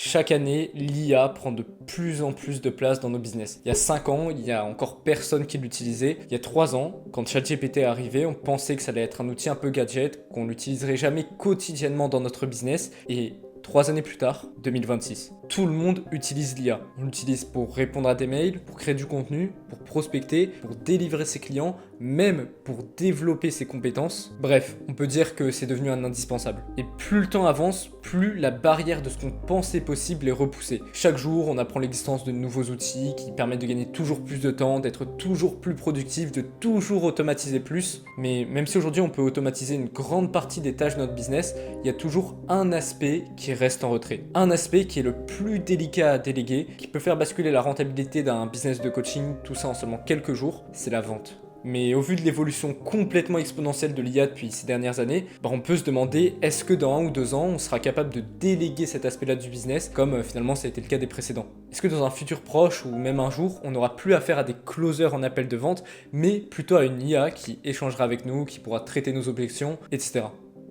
Chaque année, l'IA prend de plus en plus de place dans nos business. Il y a 5 ans, il y a encore personne qui l'utilisait. Il y a 3 ans, quand ChatGPT est arrivé, on pensait que ça allait être un outil un peu gadget, qu'on l'utiliserait jamais quotidiennement dans notre business. Et 3 années plus tard, 2026, tout le monde utilise l'IA. On l'utilise pour répondre à des mails, pour créer du contenu, pour prospecter, pour délivrer ses clients, même pour développer ses compétences. Bref, on peut dire que c'est devenu un indispensable. Et plus le temps avance, plus la barrière de ce qu'on pensait possible est repoussée. Chaque jour, on apprend l'existence de nouveaux outils qui permettent de gagner toujours plus de temps, d'être toujours plus productif, de toujours automatiser plus. Mais même si aujourd'hui on peut automatiser une grande partie des tâches de notre business, il y a toujours un aspect qui reste en retrait. Un aspect qui est le plus délicat à déléguer, qui peut faire basculer la rentabilité d'un business de coaching, tout ça en seulement quelques jours, c'est la vente. Mais au vu de l'évolution complètement exponentielle de l'IA depuis ces dernières années, on peut se demander est-ce que dans 1 ou 2 ans, on sera capable de déléguer cet aspect-là du business comme finalement ça a été le cas des précédents. Est-ce que dans un futur proche ou même un jour, on n'aura plus affaire à des closers en appel de vente, mais plutôt à une IA qui échangera avec nous, qui pourra traiter nos objections, etc.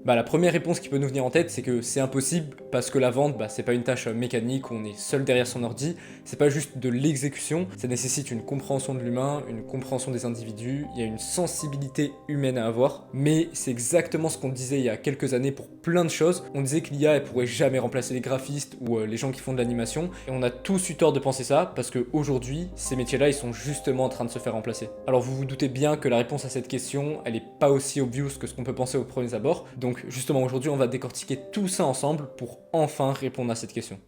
La première réponse qui peut nous venir en tête, c'est que c'est impossible parce que la vente, c'est pas une tâche mécanique où on est seul derrière son ordi, c'est pas juste de l'exécution, ça nécessite une compréhension de l'humain, une compréhension des individus, il y a une sensibilité humaine à avoir, mais c'est exactement ce qu'on disait il y a quelques années pour plein de choses. On disait que l'IA elle pourrait jamais remplacer les graphistes ou les gens qui font de l'animation, et on a tous eu tort de penser ça parce qu'aujourd'hui, ces métiers-là, ils sont justement en train de se faire remplacer. Alors vous vous doutez bien que la réponse à cette question, elle est pas aussi obvious que ce qu'on peut penser au premier abord, donc justement aujourd'hui on va décortiquer tout ça ensemble pour enfin répondre à cette question.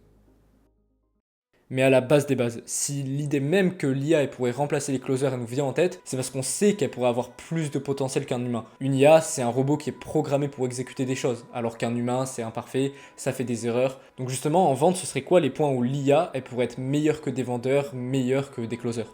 Mais à la base des bases, si l'idée même que l'IA elle pourrait remplacer les closers elle nous vient en tête, c'est parce qu'on sait qu'elle pourrait avoir plus de potentiel qu'un humain. Une IA, c'est un robot qui est programmé pour exécuter des choses, alors qu'un humain, c'est imparfait, ça fait des erreurs. Donc justement, en vente, ce serait quoi les points où l'IA elle pourrait être meilleure que des vendeurs, meilleure que des closers ?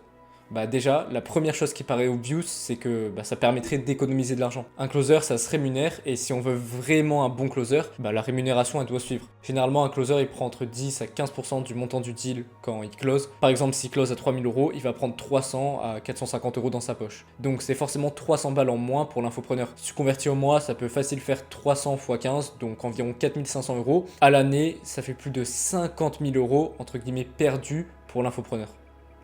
Déjà, la première chose qui paraît obvious, c'est que ça permettrait d'économiser de l'argent. Un closer, ça se rémunère, et si on veut vraiment un bon closer, la rémunération, elle doit suivre. Généralement, un closer, il prend entre 10 à 15% du montant du deal quand il close. Par exemple, s'il close à 3000 euros, il va prendre 300 à 450 euros dans sa poche. Donc c'est forcément 300 balles en moins pour l'infopreneur. Si tu convertis au mois, ça peut facile faire 300 x 15, donc environ 4500 euros. À l'année, ça fait plus de 50 000 euros, entre guillemets, perdus pour l'infopreneur.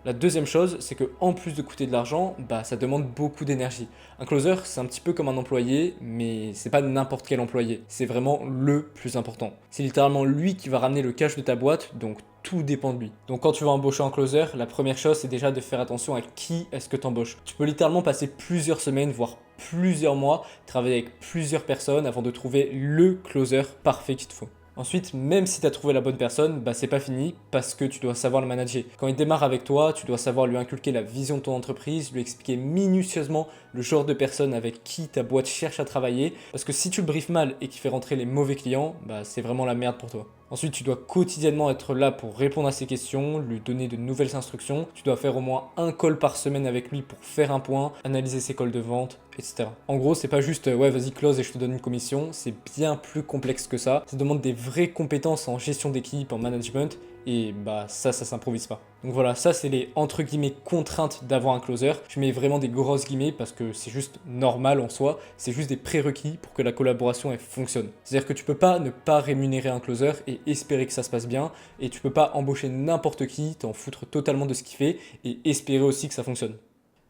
La deuxième chose, c'est que en plus de coûter de l'argent, ça demande beaucoup d'énergie. Un closer, c'est un petit peu comme un employé, mais c'est pas n'importe quel employé. C'est vraiment le plus important. C'est littéralement lui qui va ramener le cash de ta boîte, donc tout dépend de lui. Donc quand tu vas embaucher un closer, la première chose, c'est déjà de faire attention à qui est-ce que tu embauches. Tu peux littéralement passer plusieurs semaines, voire plusieurs mois, travailler avec plusieurs personnes avant de trouver le closer parfait qu'il te faut. Ensuite, même si tu as trouvé la bonne personne, c'est pas fini parce que tu dois savoir le manager. Quand il démarre avec toi, tu dois savoir lui inculquer la vision de ton entreprise, lui expliquer minutieusement le genre de personne avec qui ta boîte cherche à travailler. Parce que si tu le briefes mal et qu'il fait rentrer les mauvais clients, c'est vraiment la merde pour toi. Ensuite, tu dois quotidiennement être là pour répondre à ses questions, lui donner de nouvelles instructions. Tu dois faire au moins un call par semaine avec lui pour faire un point, analyser ses calls de vente, etc. En gros, c'est pas juste ouais, vas-y, close et je te donne une commission. C'est bien plus complexe que ça. Ça demande des vraies compétences en gestion d'équipe, en management. Et ça s'improvise pas. Donc voilà, ça c'est les entre guillemets contraintes d'avoir un closer. Je mets vraiment des grosses guillemets parce que c'est juste normal en soi, c'est juste des prérequis pour que la collaboration elle fonctionne. C'est-à-dire que tu peux pas ne pas rémunérer un closer et espérer que ça se passe bien, et tu peux pas embaucher n'importe qui, t'en foutre totalement de ce qu'il fait et espérer aussi que ça fonctionne.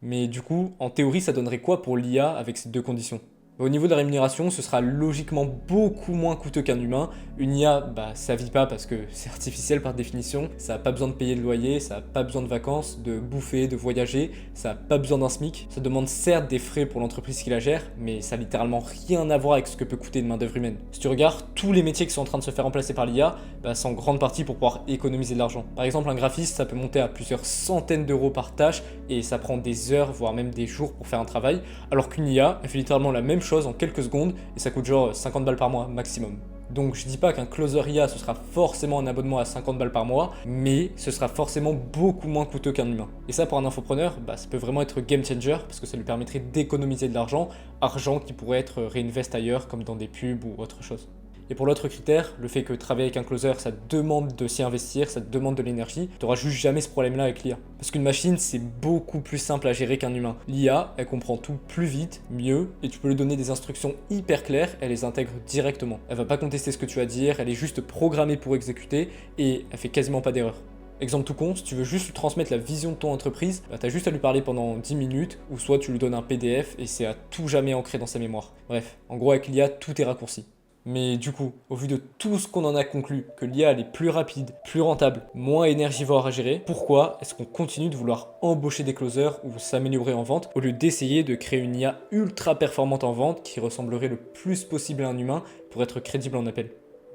Mais du coup, en théorie, ça donnerait quoi pour l'IA avec ces deux conditions ? Au niveau de la rémunération, ce sera logiquement beaucoup moins coûteux qu'un humain. Une IA, ça vit pas parce que c'est artificiel par définition. Ça n'a pas besoin de payer le loyer, ça n'a pas besoin de vacances, de bouffer, de voyager. Ça n'a pas besoin d'un SMIC. Ça demande certes des frais pour l'entreprise qui la gère, mais ça n'a littéralement rien à voir avec ce que peut coûter une main-d'œuvre humaine. Si tu regardes, tous les métiers qui sont en train de se faire remplacer par l'IA, c'est en grande partie pour pouvoir économiser de l'argent. Par exemple, un graphiste, ça peut monter à plusieurs centaines d'euros par tâche et ça prend des heures, voire même des jours pour faire un travail, alors qu'une IA, elle fait littéralement la même chose en quelques secondes et ça coûte genre 50 balles par mois maximum. Donc je dis pas qu'un closer IA ce sera forcément un abonnement à 50 balles par mois, mais ce sera forcément beaucoup moins coûteux qu'un humain. Et ça pour un infopreneur, ça peut vraiment être game changer parce que ça lui permettrait d'économiser de l'argent, argent qui pourrait être réinvesti ailleurs comme dans des pubs ou autre chose. Et pour l'autre critère, le fait que travailler avec un closer, ça te demande de s'y investir, ça te demande de l'énergie, tu n'auras juste jamais ce problème-là avec l'IA. Parce qu'une machine, c'est beaucoup plus simple à gérer qu'un humain. L'IA, elle comprend tout plus vite, mieux, et tu peux lui donner des instructions hyper claires, elle les intègre directement. Elle va pas contester ce que tu vas dire, elle est juste programmée pour exécuter, et elle fait quasiment pas d'erreur. Exemple tout con, si tu veux juste lui transmettre la vision de ton entreprise, bah t'as juste à lui parler pendant 10 minutes, ou soit tu lui donnes un PDF et c'est à tout jamais ancré dans sa mémoire. Bref, en gros avec l'IA, tout est raccourci. Mais du coup, au vu de tout ce qu'on en a conclu, que l'IA elle est plus rapide, plus rentable, moins énergivore à gérer, pourquoi est-ce qu'on continue de vouloir embaucher des closers ou s'améliorer en vente au lieu d'essayer de créer une IA ultra performante en vente qui ressemblerait le plus possible à un humain pour être crédible en appel?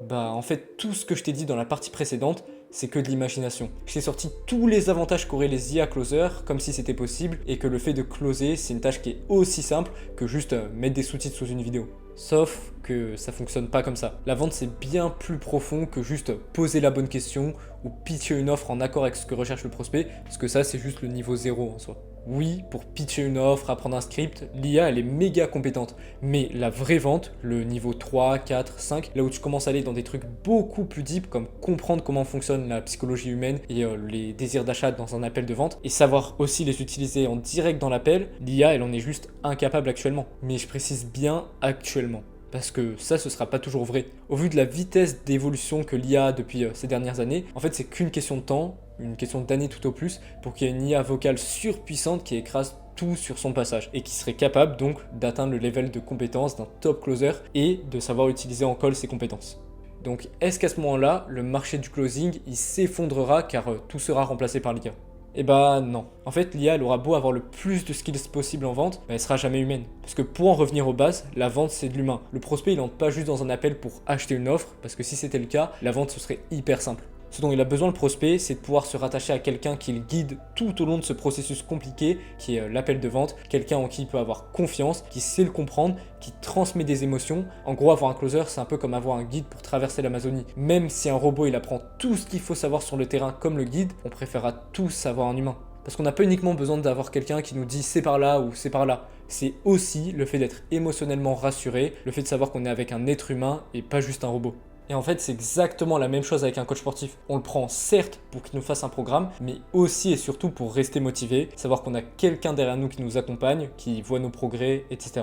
Bah en fait tout ce que je t'ai dit dans la partie précédente, c'est que de l'imagination. Je t'ai sorti tous les avantages qu'auraient les IA closers, comme si c'était possible, et que le fait de closer, c'est une tâche qui est aussi simple que juste mettre des sous-titres sous une vidéo. Sauf que ça fonctionne pas comme ça. La vente, c'est bien plus profond que juste poser la bonne question ou pitcher une offre en accord avec ce que recherche le prospect, parce que ça, c'est juste le niveau 0 en soi. Oui, pour pitcher une offre, apprendre un script, l'IA elle est méga compétente. Mais la vraie vente, le niveau 3, 4, 5, là où tu commences à aller dans des trucs beaucoup plus deep comme comprendre comment fonctionne la psychologie humaine et les désirs d'achat dans un appel de vente et savoir aussi les utiliser en direct dans l'appel, l'IA elle en est juste incapable actuellement. Mais je précise bien actuellement. Parce que ça, ce sera pas toujours vrai. Au vu de la vitesse d'évolution que l'IA a depuis ces dernières années, en fait, c'est qu'une question de temps, une question d'années tout au plus, pour qu'il y ait une IA vocale surpuissante qui écrase tout sur son passage et qui serait capable donc d'atteindre le level de compétence d'un top closer et de savoir utiliser en call ses compétences. Donc, est-ce qu'à ce moment-là, le marché du closing, il s'effondrera car tout sera remplacé par l'IA? Eh bah non. En fait, l'IA, elle aura beau avoir le plus de skills possible en vente, mais elle sera jamais humaine. Parce que pour en revenir aux bases, la vente c'est de l'humain. Le prospect, il entre pas juste dans un appel pour acheter une offre, parce que si c'était le cas, la vente ce serait hyper simple. Ce dont il a besoin le prospect, c'est de pouvoir se rattacher à quelqu'un qui le guide tout au long de ce processus compliqué qui est l'appel de vente, quelqu'un en qui il peut avoir confiance, qui sait le comprendre, qui transmet des émotions. En gros, avoir un closer, c'est un peu comme avoir un guide pour traverser l'Amazonie. Même si un robot il apprend tout ce qu'il faut savoir sur le terrain comme le guide, on préférera tous avoir un humain. Parce qu'on n'a pas uniquement besoin d'avoir quelqu'un qui nous dit c'est par là ou c'est par là. C'est aussi le fait d'être émotionnellement rassuré, le fait de savoir qu'on est avec un être humain et pas juste un robot. Et en fait, c'est exactement la même chose avec un coach sportif. On le prend certes pour qu'il nous fasse un programme, mais aussi et surtout pour rester motivé, savoir qu'on a quelqu'un derrière nous qui nous accompagne, qui voit nos progrès, etc.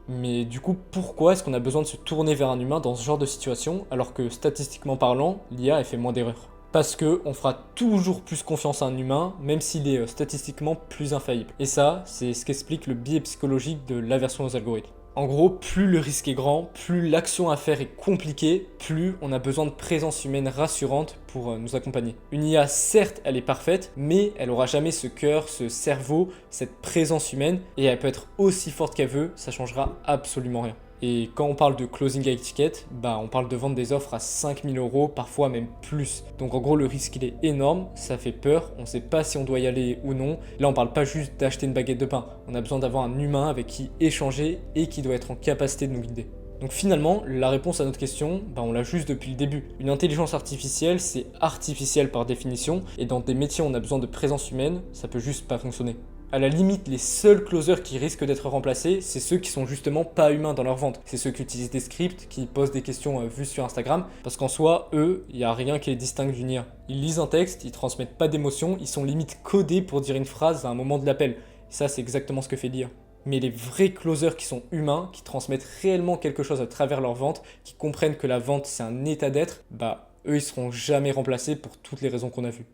Mais du coup, pourquoi est-ce qu'on a besoin de se tourner vers un humain dans ce genre de situation, alors que statistiquement parlant, l'IA elle fait moins d'erreurs? Parce qu'on fera toujours plus confiance à un humain, même s'il est statistiquement plus infaillible. Et ça, c'est ce qu'explique le biais psychologique de l'aversion aux algorithmes. En gros, plus le risque est grand, plus l'action à faire est compliquée, plus on a besoin de présence humaine rassurante pour nous accompagner. Une IA, certes, elle est parfaite, mais elle aura jamais ce cœur, ce cerveau, cette présence humaine, et elle peut être aussi forte qu'elle veut, ça changera absolument rien. Et quand on parle de closing high ticket, bah on parle de vendre des offres à 5000 euros, parfois même plus. Donc en gros, le risque il est énorme, ça fait peur, on ne sait pas si on doit y aller ou non. Là, on parle pas juste d'acheter une baguette de pain, on a besoin d'avoir un humain avec qui échanger et qui doit être en capacité de nous guider. Donc finalement, la réponse à notre question, bah on l'a juste depuis le début. Une intelligence artificielle, c'est artificiel par définition, et dans des métiers où on a besoin de présence humaine, ça peut juste pas fonctionner. À la limite, les seuls closers qui risquent d'être remplacés, c'est ceux qui sont justement pas humains dans leur vente. C'est ceux qui utilisent des scripts, qui posent des questions vues sur Instagram, parce qu'en soi, eux, il n'y a rien qui les distingue d'une IA. Ils lisent un texte, ils transmettent pas d'émotion, ils sont limite codés pour dire une phrase à un moment de l'appel. Ça, c'est exactement ce que fait l'IA. Mais les vrais closers qui sont humains, qui transmettent réellement quelque chose à travers leur vente, qui comprennent que la vente c'est un état d'être, bah eux ils seront jamais remplacés pour toutes les raisons qu'on a vues.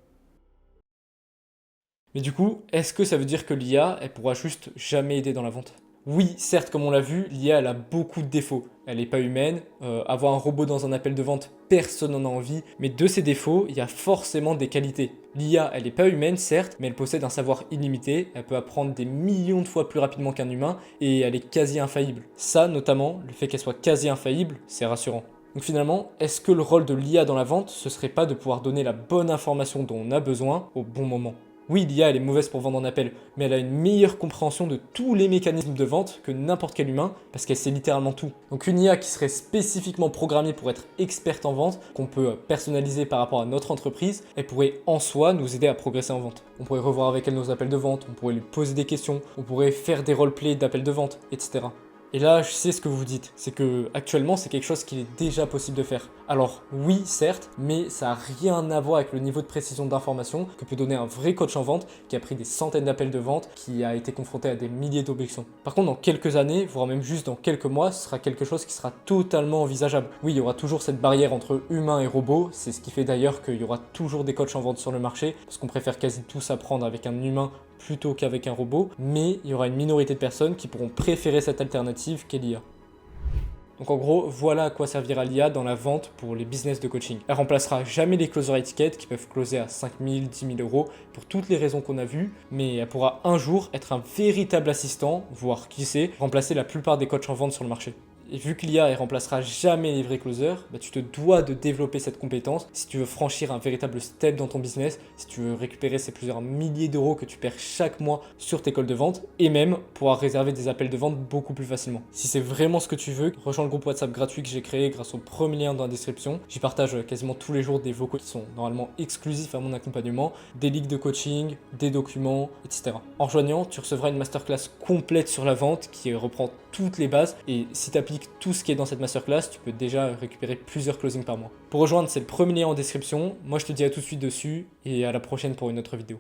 Mais du coup, est-ce que ça veut dire que l'IA, elle pourra juste jamais aider dans la vente? Oui, certes, comme on l'a vu, l'IA, elle a beaucoup de défauts. Elle n'est pas humaine, avoir un robot dans un appel de vente, personne n'en a envie, mais de ces défauts, il y a forcément des qualités. L'IA, elle n'est pas humaine, certes, mais elle possède un savoir illimité, elle peut apprendre des millions de fois plus rapidement qu'un humain, et elle est quasi infaillible. Ça, notamment, le fait qu'elle soit quasi infaillible, c'est rassurant. Donc finalement, est-ce que le rôle de l'IA dans la vente, ce serait pas de pouvoir donner la bonne information dont on a besoin au bon moment? Oui, l'IA, elle est mauvaise pour vendre en appel, mais elle a une meilleure compréhension de tous les mécanismes de vente que n'importe quel humain, parce qu'elle sait littéralement tout. Donc une IA qui serait spécifiquement programmée pour être experte en vente, qu'on peut personnaliser par rapport à notre entreprise, elle pourrait en soi nous aider à progresser en vente. On pourrait revoir avec elle nos appels de vente, on pourrait lui poser des questions, on pourrait faire des roleplays d'appels de vente, etc. Et là, je sais ce que vous vous dites, c'est que actuellement c'est quelque chose qu'il est déjà possible de faire. Alors oui, certes, mais ça n'a rien à voir avec le niveau de précision d'information que peut donner un vrai coach en vente qui a pris des centaines d'appels de vente, qui a été confronté à des milliers d'objections. Par contre, dans quelques années, voire même juste dans quelques mois, ce sera quelque chose qui sera totalement envisageable. Oui, il y aura toujours cette barrière entre humain et robot, c'est ce qui fait d'ailleurs qu'il y aura toujours des coachs en vente sur le marché, parce qu'on préfère quasi tous apprendre avec un humain plutôt qu'avec un robot, mais il y aura une minorité de personnes qui pourront préférer cette alternative qu'est l'IA. Donc en gros, voilà à quoi servira l'IA dans la vente pour les business de coaching. Elle remplacera jamais les closers étiquettes qui peuvent closer à 5 000, 10 000 euros pour toutes les raisons qu'on a vues, mais elle pourra un jour être un véritable assistant, voire qui sait, remplacer la plupart des coachs en vente sur le marché. Et vu que l'IA ne remplacera jamais les vrais closers, tu te dois de développer cette compétence si tu veux franchir un véritable step dans ton business, si tu veux récupérer ces plusieurs milliers d'euros que tu perds chaque mois sur tes calls de vente et même pouvoir réserver des appels de vente beaucoup plus facilement. Si c'est vraiment ce que tu veux, rejoins le groupe WhatsApp gratuit que j'ai créé grâce au premier lien dans la description. J'y partage quasiment tous les jours des vocaux qui sont normalement exclusifs à mon accompagnement, des leaks de coaching, des documents, etc. En rejoignant, tu recevras une masterclass complète sur la vente qui reprend toutes les bases et si tu appliques tout ce qui est dans cette masterclass, tu peux déjà récupérer plusieurs closings par mois. Pour rejoindre, c'est le premier lien en description. Moi, je te dis à tout de suite dessus et à la prochaine pour une autre vidéo.